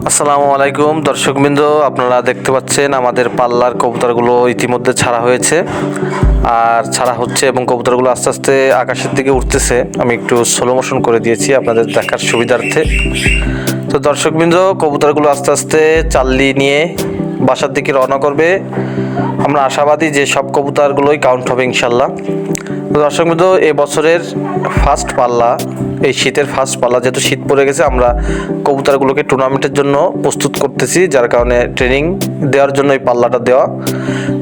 আসসালামু আলাইকুম দর্শকবৃন্দ, আপনারা দেখতে পাচ্ছেন আমাদের পাল্লার কবুতরগুলো ইতিমধ্যে ছাড়া হয়েছে আর ছাড়া হচ্ছে এবং কবুতরগুলো আস্তে আস্তে আকাশের দিকে উঠতেছে। আমি একটু স্লো মোশন করে দিয়েছি আপনাদের দেখার সুবিধার্থে। তো দর্শকবৃন্দ, কবুতরগুলো আস্তে আস্তে চাল্লি নিয়ে বাসার দিকে রওনা করবে। আমরা আশাবাদী যে সব কবুতরগুলোই কাউন্ট হবে ইনশাল্লাহ। তো দর্শকবৃন্দ, এবছরের ফার্স্ট পাল্লা, এই শীতের ফার্স্ট পাল্লা, যেহেতু শীত পড়ে গেছে আমরা কবুতরগুলোকে টুর্নামেন্টের জন্য প্রস্তুত করতেছি, যার কারণে ট্রেনিং দেওয়ার জন্য এই পাল্লাটা দেওয়া।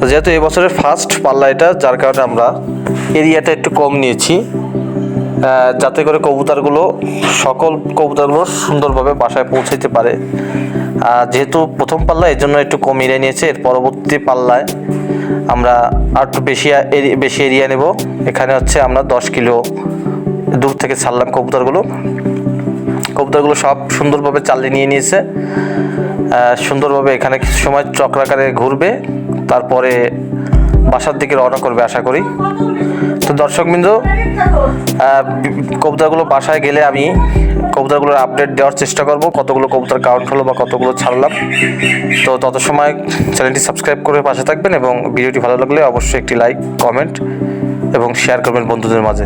যেহেতু এবছরের ফার্স্ট পাল্লা এটা, যার কারণে আমরা এরিয়াটা একটু কম নিয়েছি, যাতে করে সকল কবুতরগুলো সুন্দরভাবে বাসায় পৌঁছাইতে পারে। যেহেতু প্রথম পাল্লা, এই জন্য একটু কম এরিয়া নিয়েছে। এর পরবর্তী পাল্লায় আমরা আর একটু বেশি এরিয়া নেব। এখানে হচ্ছে আমরা 10 কিলো দূর থেকে ছাড়লাম কবুতরগুলো সব সুন্দরভাবে চালিয়ে নিয়ে নিয়েছে। সুন্দরভাবে এখানে কিছু সময় চক্রাকারে ঘুরবে, তারপরে বাসার দিকে রওনা করবে আশা করি। তো দর্শকবৃন্দ, কবুতরগুলো বাসায় গেলে আমি কবুতরগুলোর আপডেট দেওয়ার চেষ্টা করব, কতগুলো কবুতর কাউন্ট হলো বা কতগুলো ছাড়লাম। তো তত সময় চ্যানেলটি সাবস্ক্রাইব করে পাশে থাকবেন এবং ভিডিওটি ভালো লাগলে অবশ্যই একটি লাইক, কমেন্ট এবং শেয়ার করবেন বন্ধুদের মাঝে।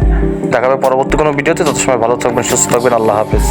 দেখা হবে পরবর্তী কোনো ভিডিওতে। তত সময় ভালো থাকবেন, সুস্থ থাকবেন। আল্লাহ হাফেজ।